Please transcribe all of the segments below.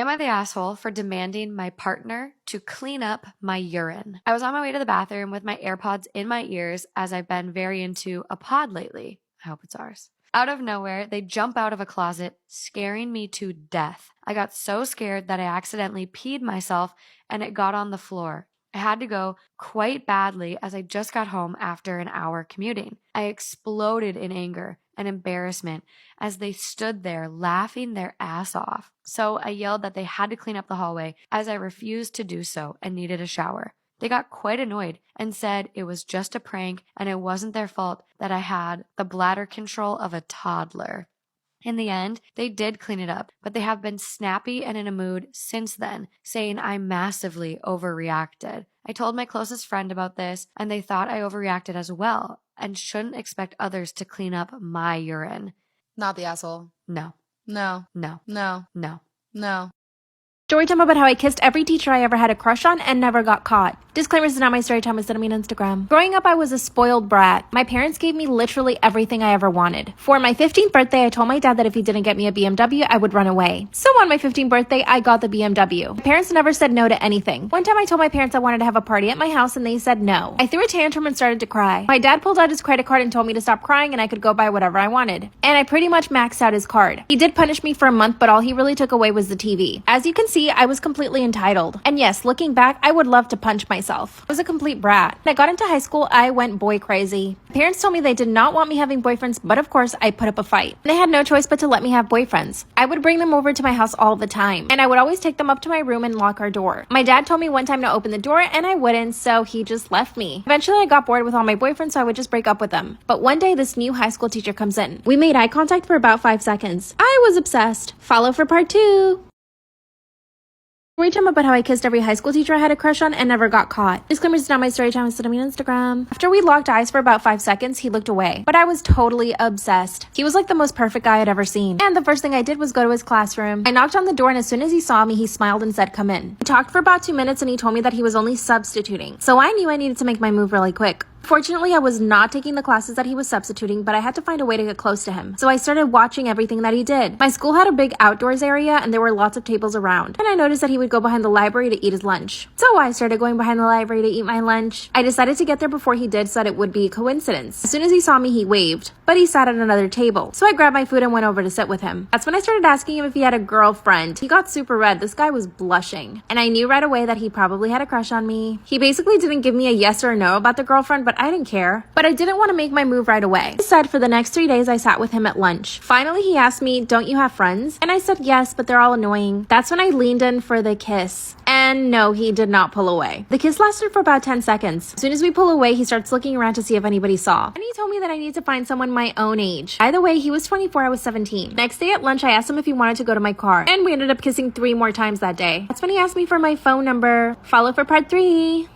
Am I the asshole for demanding my partner to clean up my urine? I was on my way to the bathroom with my AirPods in my ears as I've been very into a pod lately. I hope it's ours. Out of nowhere, they jump out of a closet, scaring me to death. I got so scared that I accidentally peed myself and it got on the floor. I had to go quite badly as I just got home after an hour commuting. I exploded in anger and embarrassment as they stood there laughing their ass off. So I yelled that they had to clean up the hallway as I refused to do so and needed a shower. They got quite annoyed and said it was just a prank and it wasn't their fault that I had the bladder control of a toddler. In the end, they did clean it up, but they have been snappy and in a mood since then, saying I massively overreacted. I told my closest friend about this, and they thought I overreacted as well and shouldn't expect others to clean up my urine. Not the asshole. No. No. No. No. No. No. Story time about how I kissed every teacher I ever had a crush on and never got caught. Disclaimer, this is not my story time, it's on Instagram. Growing up, I was a spoiled brat. My parents gave me literally everything I ever wanted. For my 15th birthday, I told my dad that if he didn't get me a BMW, I would run away. So on my 15th birthday, I got the BMW. My parents never said no to anything. One time I told my parents I wanted to have a party at my house and they said no. I threw a tantrum and started to cry. My dad pulled out his credit card and told me to stop crying and I could go buy whatever I wanted. And I pretty much maxed out his card. He did punish me for a month, but all he really took away was the TV. As you can see, I was completely entitled. And yes, looking back, I would love to punch myself. I was a complete brat. When I got into high school, I went boy crazy. My parents told me they did not want me having boyfriends, but of course, I put up a fight. They had no choice but to let me have boyfriends. I would bring them over to my house all the time, and I would always take them up to my room and lock our door. My dad told me one time to open the door, and I wouldn't, so he just left me. Eventually, I got bored with all my boyfriends, so I would just break up with them. But one day, this new high school teacher comes in. We made eye contact for about 5 seconds. I was obsessed. Follow for part 2. Story time about how I kissed every high school teacher I had a crush on and never got caught. Disclaimer, it's not my story time, it's on Instagram. After we locked eyes for about 5 seconds, he looked away. But I was totally obsessed. He was like the most perfect guy I'd ever seen. And the first thing I did was go to his classroom. I knocked on the door and as soon as he saw me, he smiled and said, "Come in." We talked for about 2 minutes and he told me that he was only substituting. So I knew I needed to make my move really quick. Fortunately, I was not taking the classes that he was substituting, but I had to find a way to get close to him. So I started watching everything that he did. My school had a big outdoors area and there were lots of tables around. And I noticed that he would go behind the library to eat his lunch. So I started going behind the library to eat my lunch. I decided to get there before he did so that it would be a coincidence. As soon as he saw me, he waved, but he sat at another table. So I grabbed my food and went over to sit with him. That's when I started asking him if he had a girlfriend. He got super red. This guy was blushing. And I knew right away that he probably had a crush on me. He basically didn't give me a yes or a no about the girlfriend, but I didn't care. But I didn't want to make my move right away. He said for the next 3 days I sat with him at lunch. Finally, he asked me, "Don't you have friends?" And I said yes, but they're all annoying. That's when I leaned in for the kiss. And no, he did not pull away. The kiss lasted for about 10 seconds. As soon as we pull away, he starts looking around to see if anybody saw. And he told me that I need to find someone my own age. By the way, he was 24, I was 17. Next day at lunch, I asked him if he wanted to go to my car. And we ended up kissing 3 more times that day. That's when he asked me for my phone number. Follow for part 3.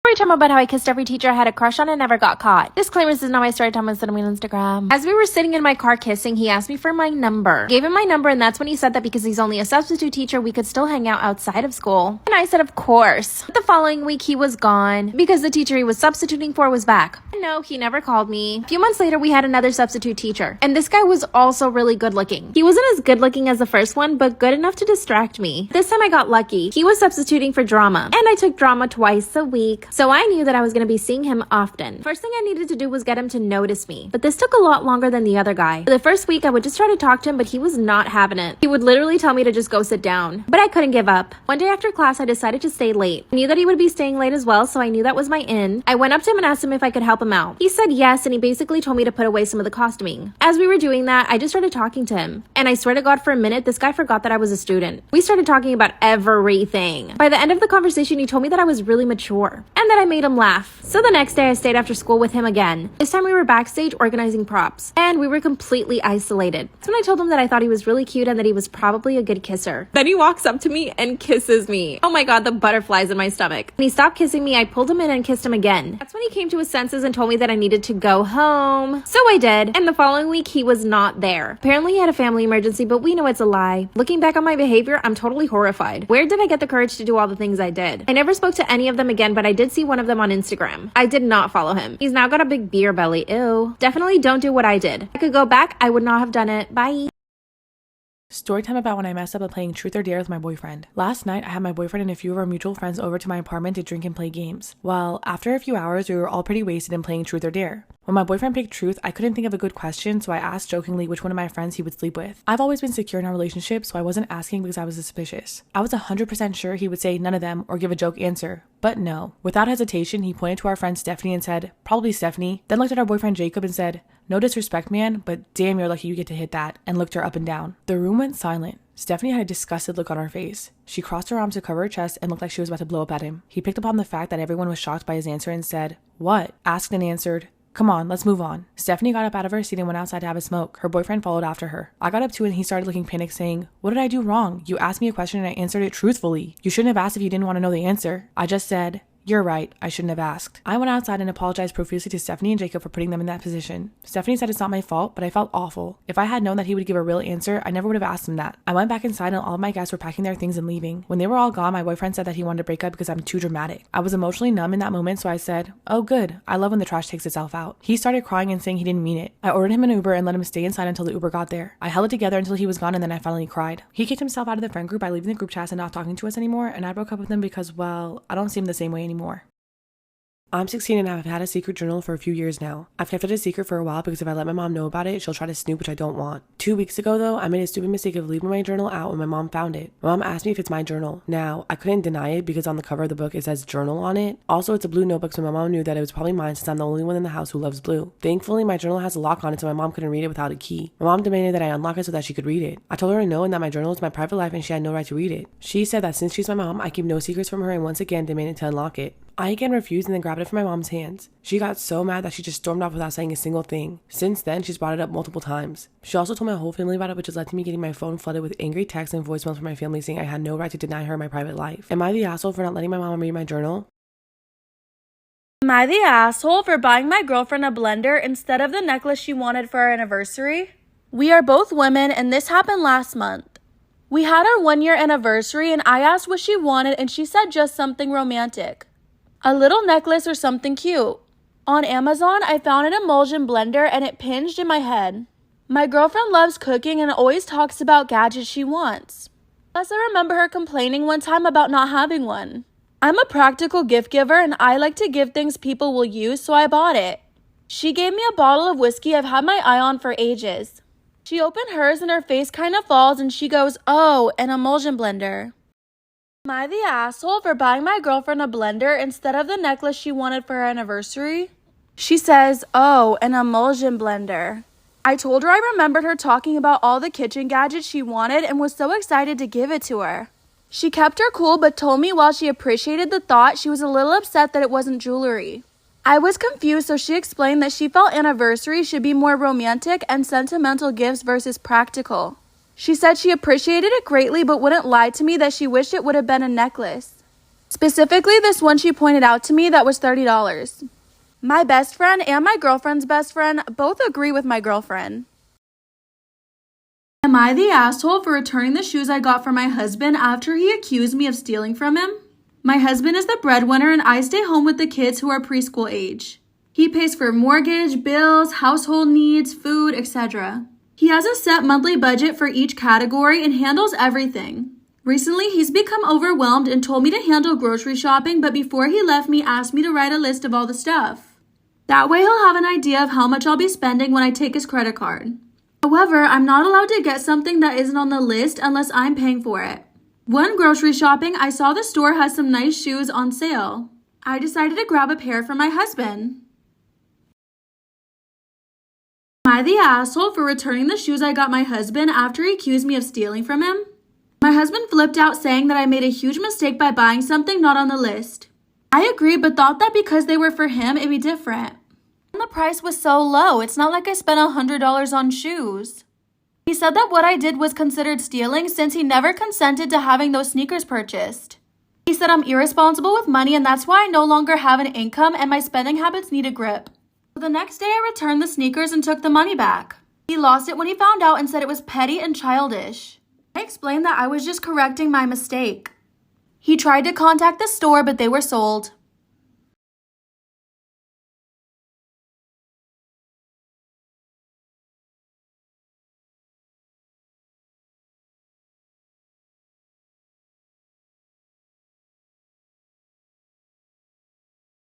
Story time about how I kissed every teacher I had a crush on and never got caught. Disclaimer, this is not my story time, it's on Instagram. As we were sitting in my car kissing, he asked me for my number. Gave him my number and that's when he said that because he's only a substitute teacher, we could still hang out outside of school. And I said, of course. But the following week, he was gone because the teacher he was substituting for was back. And no, he never called me. A few months later, we had another substitute teacher. And this guy was also really good looking. He wasn't as good looking as the first one, but good enough to distract me. This time I got lucky. He was substituting for drama. And I took drama twice a week. So I knew that I was going to be seeing him often. First thing I needed to do was get him to notice me. But this took a lot longer than the other guy. For the first week, I would just try to talk to him, but he was not having it. He would literally tell me to just go sit down. But I couldn't give up. One day after class, I decided to stay late. I knew that he would be staying late as well, so I knew that was my in. I went up to him and asked him if I could help him out. He said yes, and he basically told me to put away some of the costuming. As we were doing that, I just started talking to him. And I swear to God, for a minute, this guy forgot that I was a student. We started talking about everything. By the end of the conversation, he told me that I was really mature and that I made him laugh. So the next day I stayed after school with him again. This time we were backstage organizing props and we were completely isolated. That's when I told him that I thought he was really cute and that he was probably a good kisser. Then he walks up to me and kisses me. Oh my God, the butterflies in my stomach. When he stopped kissing me, I pulled him in and kissed him again. That's when he came to his senses and told me that I needed to go home. So I did. And the following week he was not there. Apparently he had a family emergency, but we know it's a lie. Looking back on my behavior, I'm totally horrified. Where did I get the courage to do all the things I did? I never spoke to any of them again, but I did see one of them on Instagram. I did not follow him. He's now got a big beer belly. Ew. Definitely don't do what I did. If I could go back, I would not have done it. Bye. Story time about when I messed up at playing truth or dare with my boyfriend. Last night, I had my boyfriend and a few of our mutual friends over to my apartment to drink and play games. Well, after a few hours, we were all pretty wasted and playing truth or dare. When my boyfriend picked truth, I couldn't think of a good question, so I asked jokingly which one of my friends he would sleep with. I've always been secure in our relationship, so I wasn't asking because I was suspicious. I was 100% sure he would say none of them or give a joke answer. But no. Without hesitation, he pointed to our friend Stephanie and said, "Probably Stephanie," then looked at our boyfriend Jacob and said, "No disrespect, man, but damn, you're lucky you get to hit that," and looked her up and down. The room went silent. Stephanie had a disgusted look on her face. She crossed her arms to cover her chest and looked like she was about to blow up at him. He picked up on the fact that everyone was shocked by his answer and said, "What?" Asked and answered, "Come on, let's move on." Stephanie got up out of her seat and went outside to have a smoke. Her boyfriend followed after her. I got up too and he started looking panicked, saying, "What did I do wrong? You asked me a question and I answered it truthfully. You shouldn't have asked if you didn't want to know the answer." I just said, "You're right, I shouldn't have asked." I went outside and apologized profusely to Stephanie and Jacob for putting them in that position. Stephanie said it's not my fault, but I felt awful. If I had known that he would give a real answer, I never would have asked him that. I went back inside and all of my guests were packing their things and leaving. When they were all gone, my boyfriend said that he wanted to break up because I'm too dramatic. I was emotionally numb in that moment, so I said, "Oh good, I love when the trash takes itself out." He started crying and saying he didn't mean it. I ordered him an Uber and let him stay inside until the Uber got there. I held it together until he was gone and then I finally cried. He kicked himself out of the friend group by leaving the group chat and not talking to us anymore, and I broke up with him because, well, I don't see him the same way anymore. I'm 16 and I've had a secret journal for a few years now. I've kept it a secret for a while because if I let my mom know about it, she'll try to snoop, which I don't want. 2 weeks ago though, I made a stupid mistake of leaving my journal out when my mom found it. My mom asked me if it's my journal. Now, I couldn't deny it because on the cover of the book it says journal on it. Also, it's a blue notebook, so my mom knew that it was probably mine since I'm the only one in the house who loves blue. Thankfully, my journal has a lock on it so my mom couldn't read it without a key. My mom demanded that I unlock it so that she could read it. I told her no and that my journal is my private life and she had no right to read it. She said that since she's my mom, I keep no secrets from her and once again demanded to unlock it. I again refused and then grabbed it from my mom's hands. She got so mad that she just stormed off without saying a single thing. Since then, she's brought it up multiple times. She also told my whole family about it, which has led to me getting my phone flooded with angry texts and voicemails from my family saying I had no right to deny her my private life. Am I the asshole for not letting my mom read my journal? Am I the asshole for buying my girlfriend a blender instead of the necklace she wanted for our anniversary? We are both women and this happened last month. We had our 1-year anniversary and I asked what she wanted and she said just something romantic. A little necklace or something cute. On Amazon, I found an emulsion blender and it pinged in my head. My girlfriend loves cooking and always talks about gadgets she wants. Plus, I remember her complaining one time about not having one. I'm a practical gift giver and I like to give things people will use, so I bought it. She gave me a bottle of whiskey I've had my eye on for ages. She opened hers and her face kind of falls and she goes, "Oh, an emulsion blender." Am I the asshole for buying my girlfriend a blender instead of the necklace she wanted for her anniversary? She says, "Oh, an emulsion blender." I told her I remembered her talking about all the kitchen gadgets she wanted and was so excited to give it to her. She kept her cool but told me while she appreciated the thought, she was a little upset that it wasn't jewelry. I was confused, so she explained that she felt anniversaries should be more romantic and sentimental gifts versus practical. She said she appreciated it greatly but wouldn't lie to me that she wished it would have been a necklace. Specifically, this one she pointed out to me that was $30. My best friend and my girlfriend's best friend both agree with my girlfriend. Am I the asshole for returning the shoes I got for my husband after he accused me of stealing from him? My husband is the breadwinner and I stay home with the kids who are preschool age. He pays for mortgage, bills, household needs, food, etc. He has a set monthly budget for each category and handles everything. Recently, he's become overwhelmed and told me to handle grocery shopping, but before he left me, asked me to write a list of all the stuff. That way he'll have an idea of how much I'll be spending when I take his credit card. However, I'm not allowed to get something that isn't on the list unless I'm paying for it. When grocery shopping, I saw the store has some nice shoes on sale. I decided to grab a pair for my husband. Am I the asshole for returning the shoes I got my husband after he accused me of stealing from him? My husband flipped out saying that I made a huge mistake by buying something not on the list. I agreed but thought that because they were for him, it'd be different. And the price was so low, it's not like I spent $100 on shoes. He said that what I did was considered stealing since he never consented to having those sneakers purchased. He said I'm irresponsible with money and that's why I no longer have an income and my spending habits need a grip. So the next day I returned the sneakers and took the money back. He lost it when he found out and said it was petty and childish. I explained that I was just correcting my mistake. He tried to contact the store but they were sold.